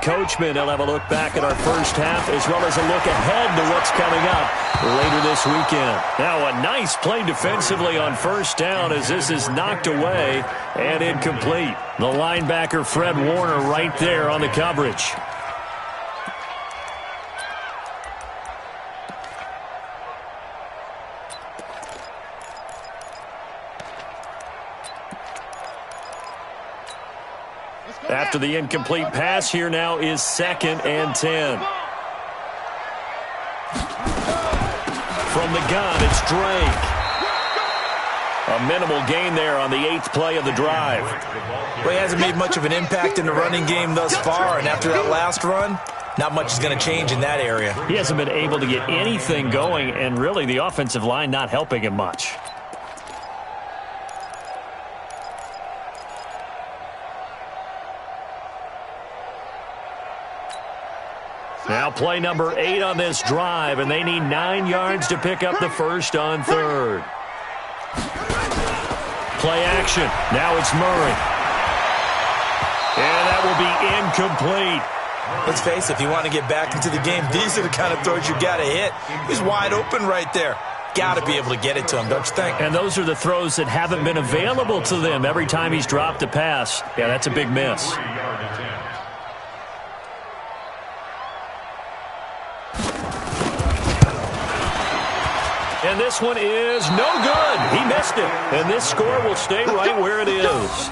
coachman. He'll have a look back at our first half as well as a look ahead to what's coming up later this weekend. Now, a nice play defensively on first down as this is knocked away and incomplete. The linebacker, Fred Warner, right there on the coverage. After the incomplete pass, here now is 2nd and 10. From the gun, it's Drake. A minimal gain there on the 8th play of the drive. Well, he hasn't made much of an impact in the running game thus far, and after that last run, not much is going to change in that area. He hasn't been able to get anything going, and really the offensive line not helping him much. Now play number 8 on this drive, and they need 9 yards to pick up the first on 3rd. Play action. Now it's Murray. And that will be incomplete. Let's face it, if you want to get back into the game, these are the kind of throws you got to hit. He's wide open right there. Got to be able to get it to him, don't you think? And those are the throws that haven't been available to them every time he's dropped a pass. Yeah, that's a big miss. And this one is no good. He missed it. And this score will stay right where it is.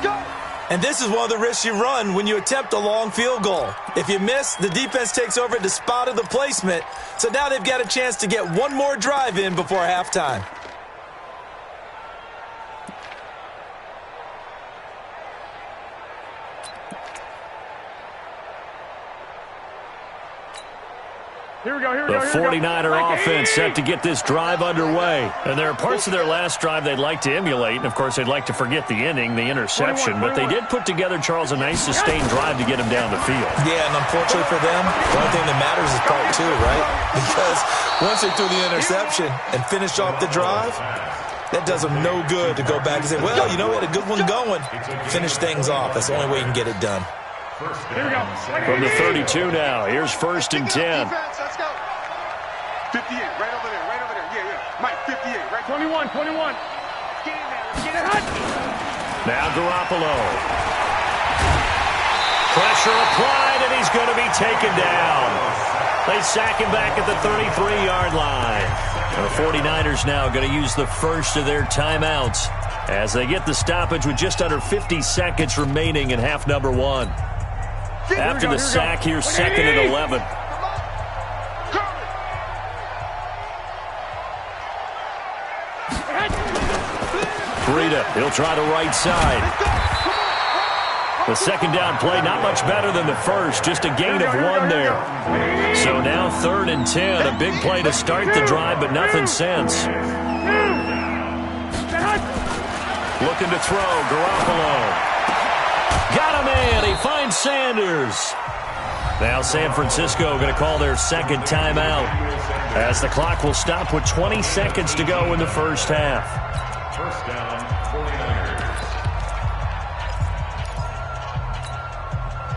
And this is one of the risks you run when you attempt a long field goal. If you miss, the defense takes over at the spot of the placement. So now they've got a chance to get one more drive in before halftime. The 49er offense set to get this drive underway. And there are parts of their last drive they'd like to emulate. And, of course, they'd like to forget the inning, the interception. But they did put together, Charles, a nice sustained drive to get him down the field. Yeah, and unfortunately for them, the only thing that matters is part 2, right? Because once they threw the interception and finished off the drive, that does them no good to go back and say, well, you know, we had a good one going. Finish things off. That's the only way you can get it done. Here we go. From the 32 now, here's 1st and 10. Let's go. 58, right over there, right over there. Yeah. Mike, 58, right? 21. Get in there, let's get it hot. Now Garoppolo. Pressure applied, and he's going to be taken down. They sack him back at the 33-yard line. The 49ers now going to use the first of their timeouts as they get the stoppage with just under 50 seconds remaining in half number 1. After the sack, here's 2nd and 11. Breida, he'll try the right side. The second down play, not much better than the first, just a gain of 1 there. So now 3rd and 10, a big play to start the drive, but nothing since. Looking to throw, Garoppolo. Got him in, he finds Sanders. Now San Francisco going to call their 2nd timeout as the clock will stop with 20 seconds to go in the first half. First down, 49ers.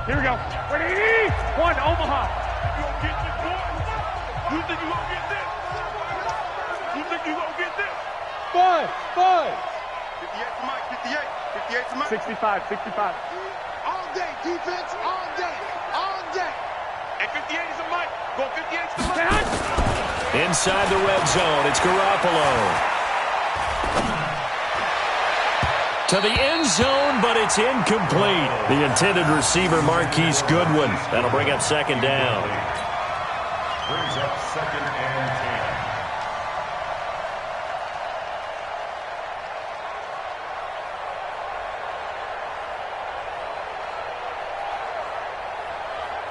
Here we go. Ready? 1, Omaha. You think you gonna get this? You think you gonna get this? 5. 58 to Mike, 58. 58 to Mike. 65. All day, defense, all day. And 58 is a Mike. Go 58 to Mike. Inside the red zone, it's Garoppolo. To the end zone, but it's incomplete. The intended receiver, Marquise Goodwin. That'll bring up 2nd down. Brings up 2nd and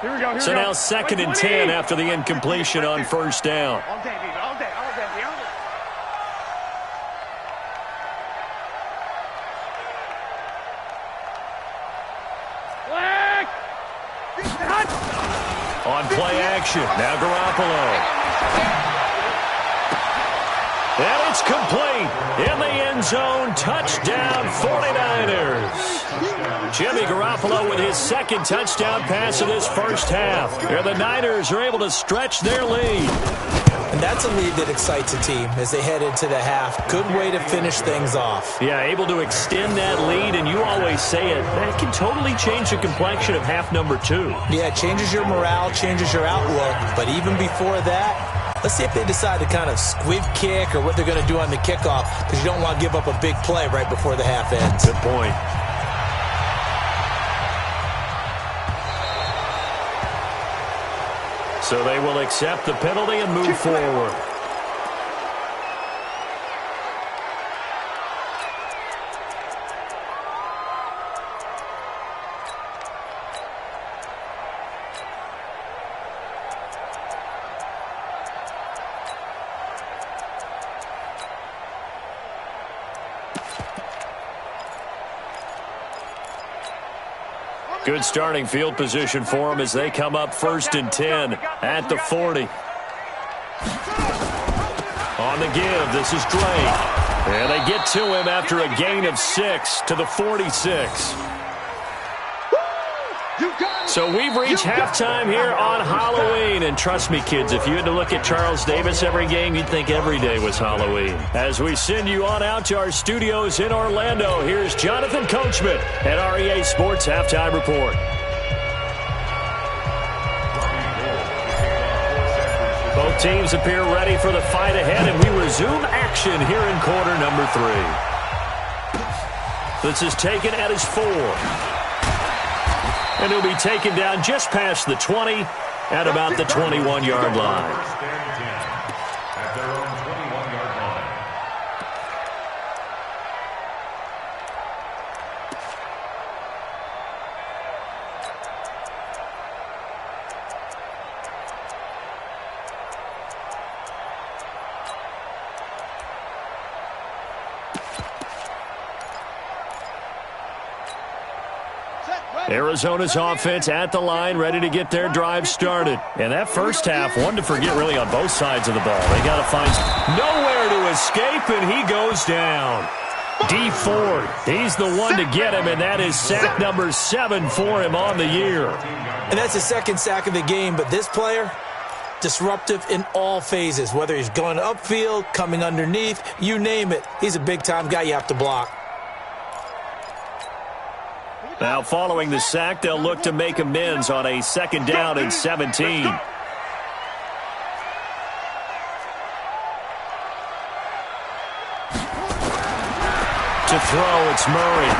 10. Here we go. So now 2nd and 10 after the incompletion on first down. All day, baby. All day. On play action, now Garoppolo. And it's complete in the end end zone. Touchdown, 49ers. Jimmy Garoppolo with his second touchdown pass of this first half. And the Niners are able to stretch their lead. And that's a lead that excites a team as they head into the half. Good way to finish things off. Yeah, able to extend that lead, and you always say it, that can totally change the complexion of half number 2. Yeah, it changes your morale, changes your outlook. But even before that, let's see if they decide to kind of squib kick or what they're going to do on the kickoff, because you don't want to give up a big play right before the half ends. Good point. So they will accept the penalty and move forward. Good starting field position for them as they come up 1st and 10 at the 40. On the give, this is Drake. And they get to him after a gain of 6 to the 46. So we've reached halftime here on Halloween. And trust me, kids, if you had to look at Charles Davis every game, you'd think every day was Halloween. As we send you on out to our studios in Orlando, here's Jonathan Coachman at REA Sports Halftime Report. Both teams appear ready for the fight ahead, and we resume action here in quarter number 3. This is taken at his 4. And he'll be taken down just past the 20 at about the 21-yard line. First and 10 at their own 21-yard line. Arizona's offense at the line, ready to get their drive started. And that first half, one to forget really on both sides of the ball. They got to find nowhere to escape, and he goes down. D Ford, he's the one to get him, and that is sack number 7 for him on the year. And that's the second sack of the game, but this player, disruptive in all phases, whether he's going upfield, coming underneath, you name it. He's a big-time guy you have to block. Now, following the sack, they'll look to make amends on a 2nd down and 17. To throw, it's Murray.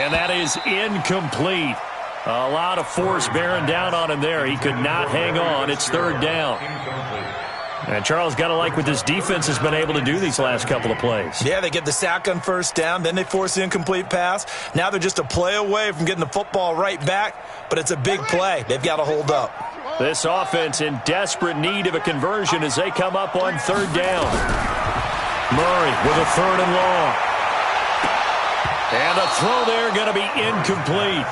And that is incomplete. A lot of force bearing down on him there. He could not hang on. It's 3rd down. And Charles got to like what this defense has been able to do these last couple of plays. Yeah, they get the sack on 1st down, then they force the incomplete pass. Now they're just a play away from getting the football right back, but it's a big play. They've got to hold up. This offense in desperate need of a conversion as they come up on 3rd down. Murray with a 3rd and long. And the throw there going to be incomplete.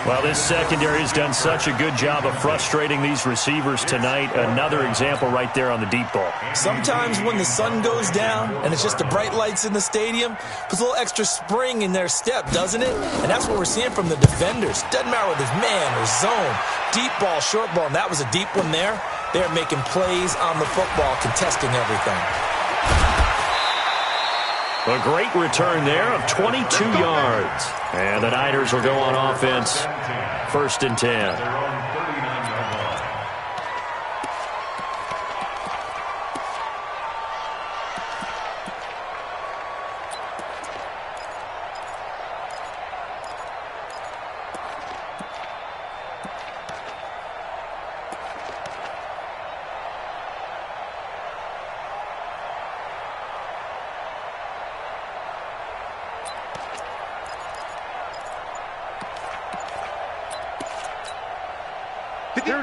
Well, this secondary has done such a good job of frustrating these receivers tonight. Another example right there on the deep ball. Sometimes when the sun goes down and it's just the bright lights in the stadium, puts a little extra spring in their step, doesn't it? And that's what we're seeing from the defenders. Doesn't matter whether it's man or zone, deep ball, short ball, and that was a deep one there. They're making plays on the football, contesting everything. A great return there of 22 yards. And the Niners will go on offense. 1st and 10.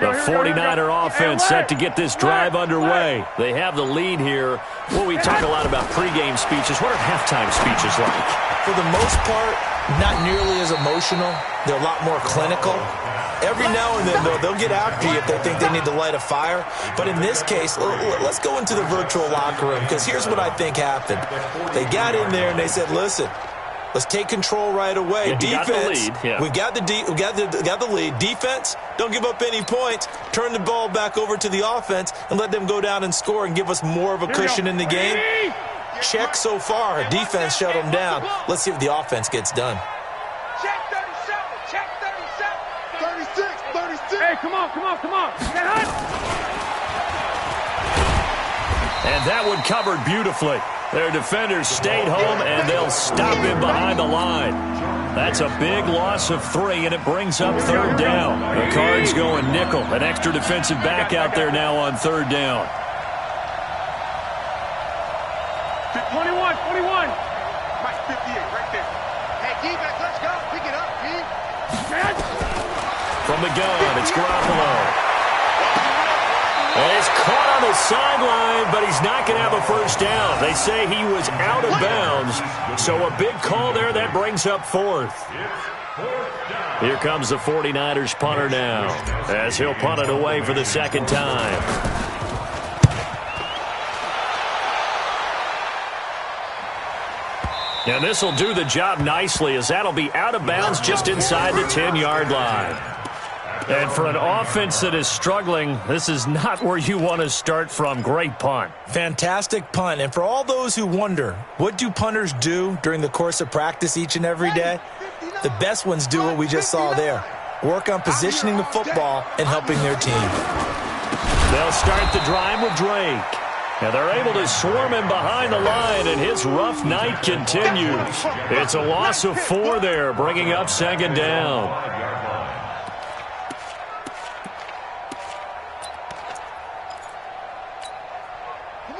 The 49er offense set to get this drive underway. They have the lead here. Well, we talk a lot about pregame speeches. What are halftime speeches like? For the most part, not nearly as emotional. They're a lot more clinical. Every now and then, though, they'll get after you if they think they need to light a fire. But in this case, let's go into the virtual locker room, because here's what I think happened. They got in there and they said, listen, let's take control right away. Yeah, Defense, we got the lead. Defense, don't give up any points. Turn the ball back over to the offense and let them go down and score and give us more of a cushion in the game. Check so far. Defense shut them down. Let's see if the offense gets done. Check 37. Check 37. 36. 36. Hey, come on. Get hot. And that one covered beautifully. Their defenders stayed home, and they'll stop him behind the line. That's a big loss of 3, and it brings up 3rd down. The Cards going nickel. An extra defensive back out there now on 3rd down. 21. Mike 58, right there. Hey, defense, let's go. Pick it up, G. From the gun, it's Garoppolo. And he's caught on the sideline, but he's not going to have a first down. They say he was out of bounds, so a big call there. That brings up 4th. Here comes the 49ers punter now, as he'll punt it away for the 2nd time. And this will do the job nicely, as that'll be out of bounds just inside the 10-yard line. And for an offense that is struggling, this is not where you want to start from. Great punt. Fantastic punt. And for all those who wonder, what do punters do during the course of practice each and every day? The best ones do what we just saw there. Work on positioning the football and helping their team. They'll start the drive with Drake. And they're able to swarm him behind the line, and his rough night continues. It's a loss of 4 there, bringing up 2nd down.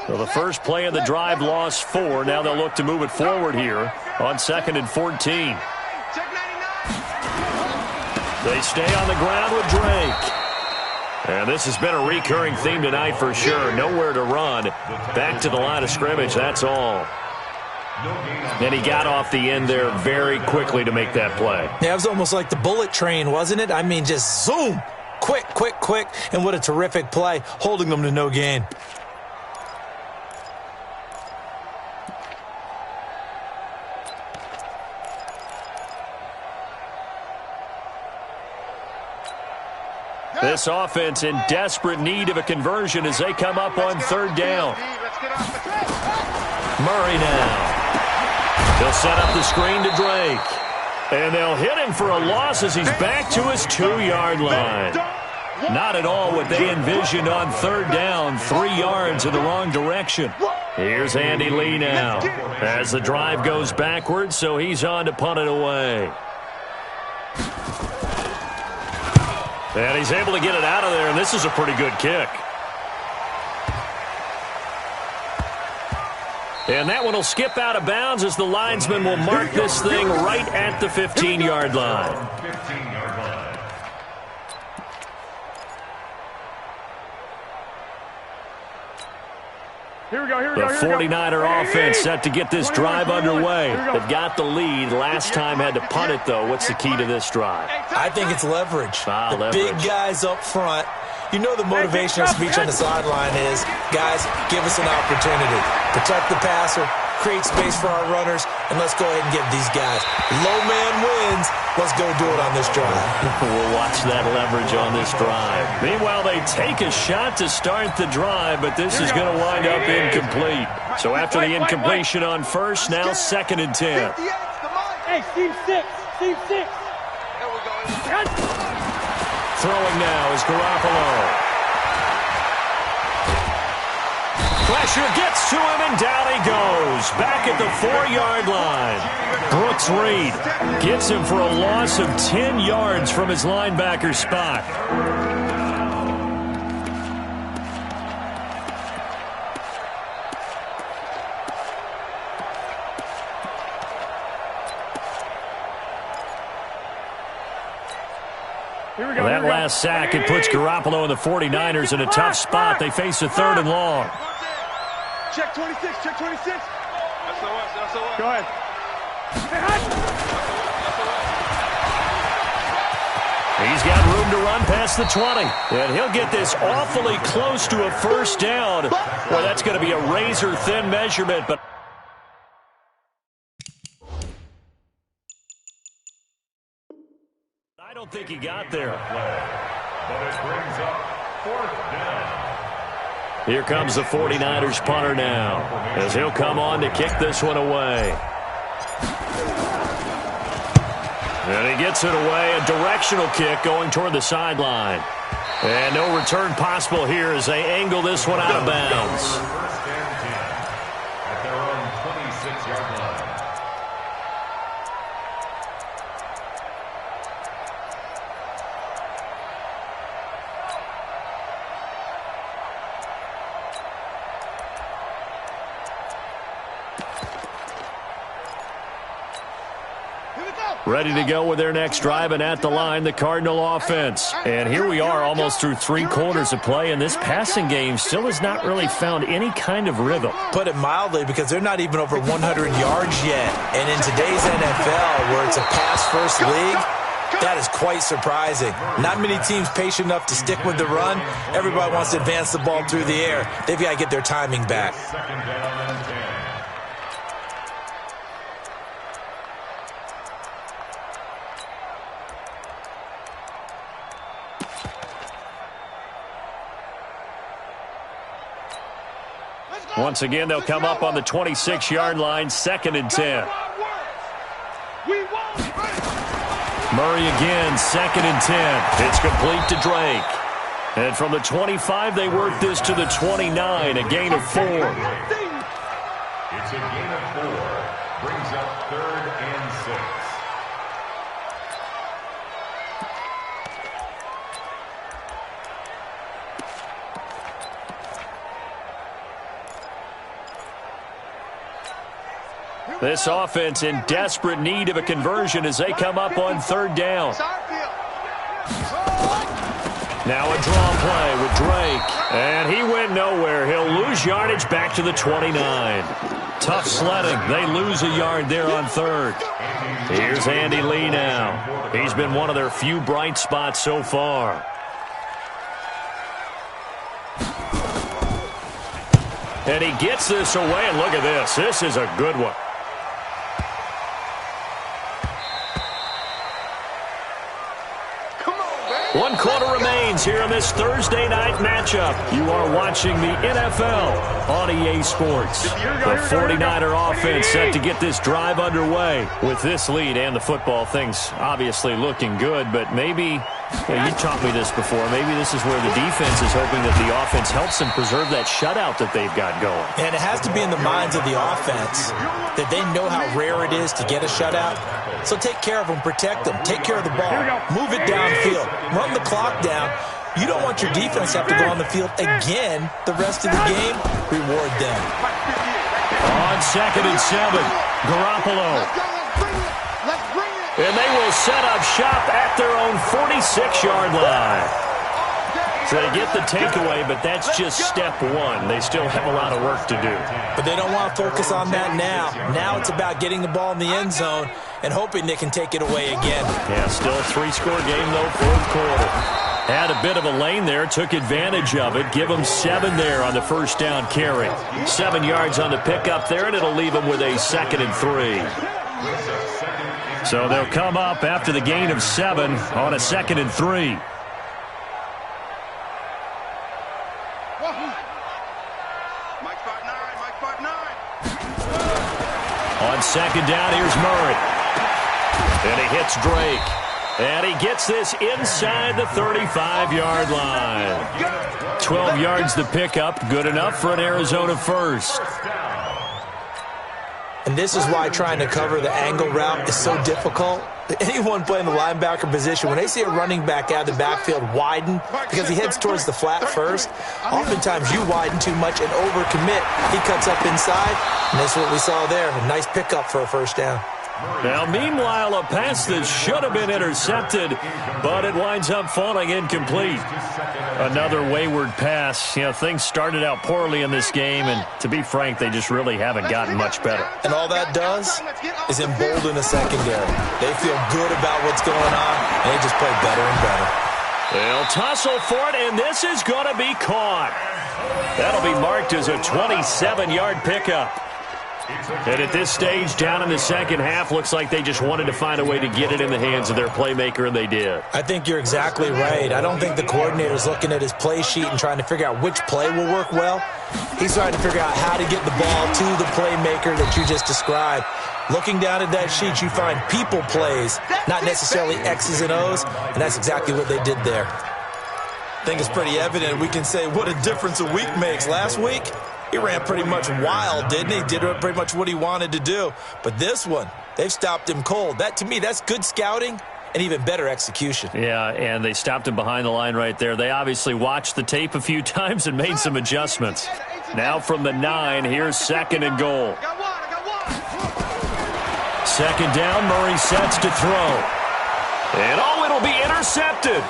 So the first play of the drive lost 4. Now they'll look to move it forward here on 2nd and 14. They stay on the ground with Drake. And this has been a recurring theme tonight for sure. Nowhere to run. Back to the line of scrimmage, that's all. And he got off the end there very quickly to make that play. Yeah, it was almost like the bullet train, wasn't it? I mean, just zoom. Quick. And what a terrific play, holding them to no gain. This offense in desperate need of a conversion as they come up on 3rd down. Murray now. They'll set up the screen to Drake. And they'll hit him for a loss as he's back to his 2-yard line. Not at all what they envisioned on 3rd down. 3 yards in the wrong direction. Here's Andy Lee now as the drive goes backwards, so he's on to punt it away. And he's able to get it out of there, and this is a pretty good kick. And that one will skip out of bounds as the linesman will mark this thing right at the 15-yard line. Here we go. The 49er offense set to get this drive underway. They've got the lead. Last time had to punt it, though. What's the key to this drive? I think it's leverage. Leverage. Big guys up front. You know the motivational speech on the sideline is, guys, give us an opportunity. Protect the passer, create space for our runners, and let's go ahead and give these guys. Low man wins. Let's go do it on this drive. We'll watch that leverage on this drive. Meanwhile, they take a shot to start the drive, but this is going to wind up incomplete. So after the incompletion on first, now 2nd and 10. Hey, Steve 6. Steve 6. There we go. Throwing now is Garoppolo. Pressure gets to him, and down he goes. Back at the 4-yard line. Brooks Reed gets him for a loss of 10 yards from his linebacker spot. That last sack, it puts Garoppolo and the 49ers in a tough spot. They face a 3rd and long. Check 26, check 26. Go ahead. He He's got room to run past the 20. And he'll get this awfully close to a first down. Well, that's going to be a razor-thin measurement, but I don't think he got there. But it brings up 4th down. Here comes the 49ers punter now, as he'll come on to kick this one away. And he gets it away, a directional kick going toward the sideline. And no return possible here as they angle this one out of bounds. First and 10 at their own 26-yard line. Ready to go with their next drive, and at the line, the Cardinal offense. And here we are almost through 3 quarters of play, and this passing game still has not really found any kind of rhythm. Put it mildly, because they're not even over 100 yards yet. And in today's NFL, where it's a pass-first league, that is quite surprising. Not many teams patient enough to stick with the run. Everybody wants to advance the ball through the air. They've got to get their timing back. 2nd down and 10. Once again, they'll come up on the 26-yard line, 2nd and 10. Murray again, 2nd and 10. It's complete to Drake. And from the 25, they work this to the 29, a gain of 4. It's a gain of 4. Brings up 3rd and 6. This offense in desperate need of a conversion as they come up on 3rd down. Now a draw play with Drake. And he went nowhere. He'll lose yardage back to the 29. Tough sledding. They lose a yard there on 3rd. Here's Andy Lee now. He's been one of their few bright spots so far. And he gets this away, and look at this. This is a good one. One quarter remains here in this Thursday night matchup. You are watching the NFL on EA Sports. The 49er offense set to get this drive underway. With this lead and the football, things obviously looking good, but maybe, you taught me this before, maybe this is where the defense is hoping that the offense helps them preserve that shutout that they've got going. And it has to be in the minds of the offense that they know how rare it is to get a shutout. So take care of them, protect them, take care of the ball, move it downfield, run the clock down. You don't want your defense to have to go on the field again the rest of the game. Reward them. On 2nd and 7, Garoppolo. And they will set up shop at their own 46-yard line. So they get the takeaway, but that's just step 1. They still have a lot of work to do. But they don't want to focus on that now. Now it's about getting the ball in the end zone and hoping they can take it away again. Yeah, still a 3-score game, though, 4th quarter. Had a bit of a lane there, took advantage of it. Give them 7 there on the first down carry. 7 yards on the pickup there, and it'll leave them with a 2nd and 3. So they'll come up after the gain of 7 on a 2nd and 3. On 2nd down, here's Murray. And he hits Drake. And he gets this inside the 35-yard line. 12 yards to pick up. Good enough for an Arizona first. And this is why trying to cover the angle route is so difficult. Anyone playing the linebacker position, when they see a running back out of the backfield widen because he heads towards the flat first, oftentimes you widen too much and overcommit. He cuts up inside, and that's what we saw there. A nice pickup for a first down. Now, meanwhile, a pass that should have been intercepted, but it winds up falling incomplete. Another wayward pass. You know, things started out poorly in this game, and to be frank, they just really haven't gotten much better. And all that does is embolden the secondary. They feel good about what's going on, and they just play better and better. They'll tussle for it, and this is going to be caught. That'll be marked as a 27-yard pickup. And at this stage, down in the second half, looks like they just wanted to find a way to get it in the hands of their playmaker, and they did. I think you're exactly right. I don't think the coordinator's looking at his play sheet and trying to figure out which play will work well. He's trying to figure out how to get the ball to the playmaker that you just described. Looking down at that sheet, you find people plays, not necessarily X's and O's, and that's exactly what they did there. I think it's pretty evident. We can say what a difference a week makes. Last week, he ran pretty much wild, didn't he? Did pretty much what he wanted to do. But this one, they've stopped him cold. That, to me, that's good scouting and even better execution. Yeah, and they stopped him behind the line right there. They obviously watched the tape a few times and made some adjustments. Now from the 9, here's 2nd and goal. 2nd down, Murray sets to throw. And, oh, it'll be intercepted.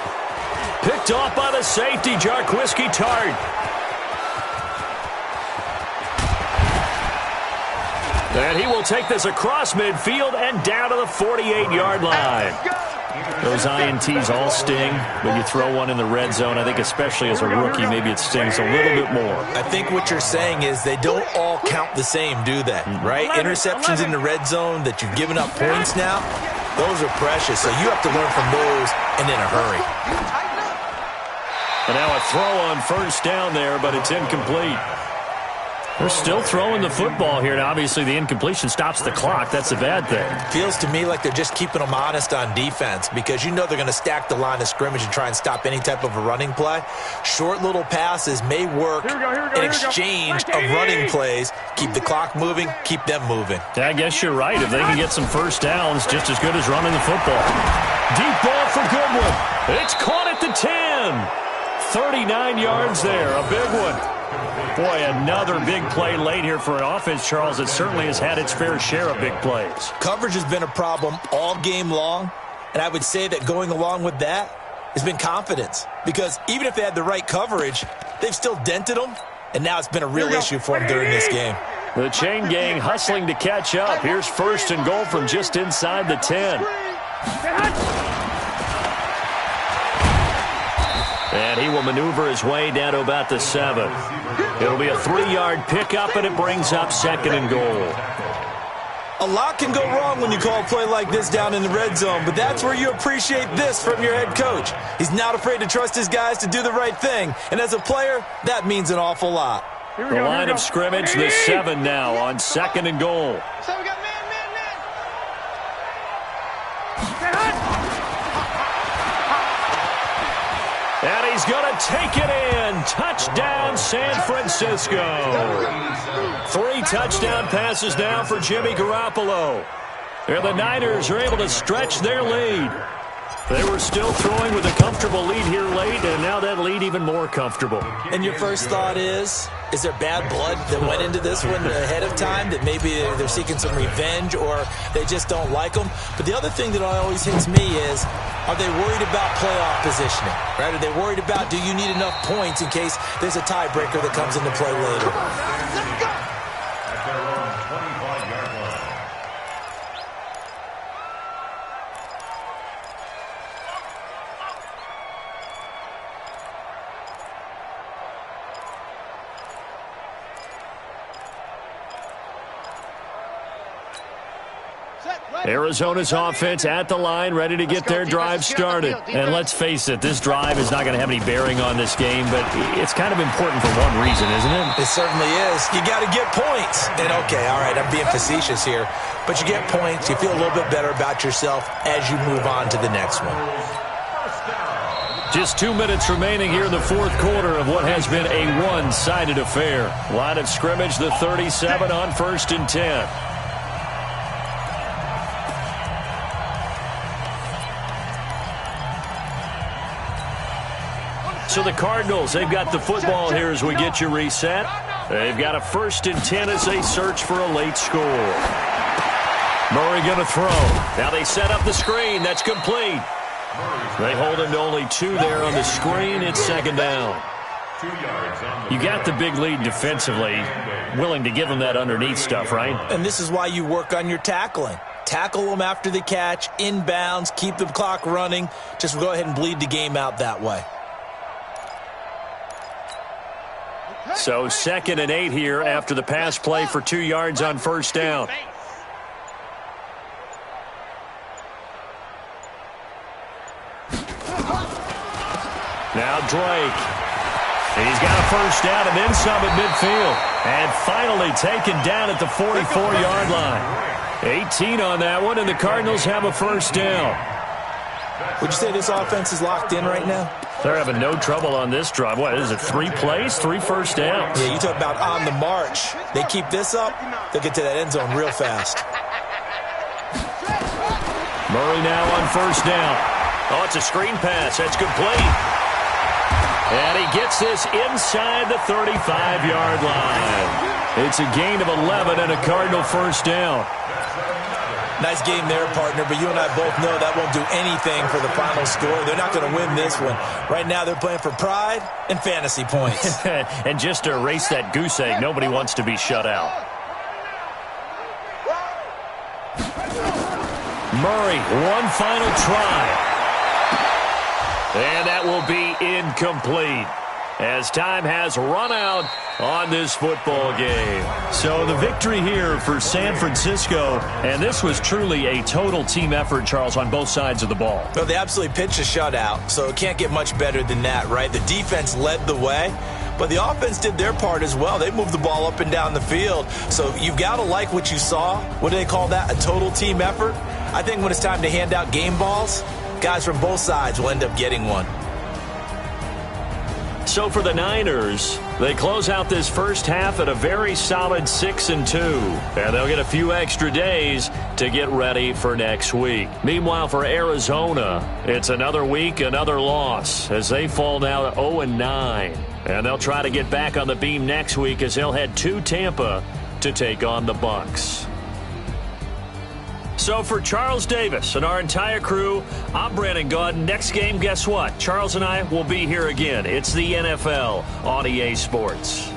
Picked off by the safety, Jarquiski Tart. And he will take this across midfield and down to the 48-yard line. Those INTs all sting, but you throw one in the red zone, I think especially as a rookie, maybe it stings a little bit more. I think what you're saying is they don't all count the same, do they? Right? Interceptions in the red zone that you've given up points now, those are precious, so you have to learn from those and in a hurry. And now a throw on 1st down there, but it's incomplete. They're still throwing the football here. Now, obviously, the incompletion stops the clock. That's a bad thing. Feels to me like they're just keeping them honest on defense because you know they're going to stack the line of scrimmage and try and stop any type of a running play. Short little passes may work in exchange of running plays. Keep the clock moving, keep them moving. Yeah, I guess you're right. If they can get some 1st downs, just as good as running the football. Deep ball for Goodwin. It's caught at the 10. 39 yards there, a big one. Boy, another big play late here for an offense, Charles, that certainly has had its fair share of big plays. Coverage has been a problem all game long, and I would say that going along with that has been confidence. Because even if they had the right coverage, they've still dented them, and now it's been a real issue for them during this game. The chain gang hustling to catch up. Here's 1st and goal from just inside the 10. And he will maneuver his way down to about the 7. It'll be a 3-yard pickup, and it brings up 2nd and goal. A lot can go wrong when you call a play like this down in the red zone, but that's where you appreciate this from your head coach. He's not afraid to trust his guys to do the right thing, and as a player, that means an awful lot. The line of scrimmage, the 7 now on 2nd and goal. So we got man. And he's going to take it in. Touchdown, San Francisco. 3 touchdown passes now for Jimmy Garoppolo. And the Niners are able to stretch their lead. They were still throwing with a comfortable lead here late, and now that lead even more comfortable. And your first thought is there bad blood that went into this one ahead of time, that maybe they're seeking some revenge or they just don't like them? But the other thing that always hits me is, are they worried about playoff positioning? Right? Are they worried about, do you need enough points in case there's a tiebreaker that comes into play later? Let's go. At their own 25-yard line. Arizona's offense at the line, ready to get their drive started. And let's face it, this drive is not going to have any bearing on this game, but it's kind of important for one reason, isn't it? It certainly is. You got to get points. And okay, all right, I'm being facetious here, but you get points, you feel a little bit better about yourself as you move on to the next one. Just 2 minutes remaining here in the fourth quarter of what has been a one-sided affair. Line of scrimmage, the 37 on 1st and 10. So the Cardinals, they've got the football here as we get you reset. They've got a 1st and 10 as they search for a late score. Murray going to throw. Now they set up the screen. That's complete. They hold him to only 2 there on the screen. It's second down. You got the big lead defensively, willing to give him that underneath stuff, right? And this is why you work on your tackling. Tackle them after the catch, inbounds, keep the clock running. Just go ahead and bleed the game out that way. So 2nd and 8 here after the pass play for 2 yards on first down. Now Drake. He's got a first down and then some at midfield. And finally taken down at the 44-yard line. 18 on that one, and the Cardinals have a first down. Would you say this offense is locked in right now? They're having no trouble on this drive. What is it, 3 plays, 3 first downs? Yeah, you talk about on the march. They keep this up, they'll get to that end zone real fast. Murray now on first down. Oh, it's a screen pass. That's complete. And he gets this inside the 35-yard line. It's a gain of 11 and a Cardinal first down. Nice game there, partner, but you and I both know that won't do anything for the final score. They're not going to win this one. Right now they're playing for pride and fantasy points. And just to erase that goose egg, nobody wants to be shut out. Murray, one final try. And that will be incomplete as time has run out on this football game. So the victory here for San Francisco, and this was truly a total team effort, Charles, on both sides of the ball. Well, they absolutely pitched a shutout, so it can't get much better than that, right? The defense led the way, but the offense did their part as well. They moved the ball up and down the field, so you've got to like what you saw. What do they call that? A total team effort? I think when it's time to hand out game balls, guys from both sides will end up getting one. So for the Niners, they close out this first half at a very solid 6-2. And they'll get a few extra days to get ready for next week. Meanwhile, for Arizona, it's another week, another loss, as they fall now to 0-9. And they'll try to get back on the beam next week as they'll head to Tampa to take on the Bucs. So for Charles Davis and our entire crew, I'm Brandon Gaudin. Next game, guess what? Charles and I will be here again. It's the NFL on EA Sports.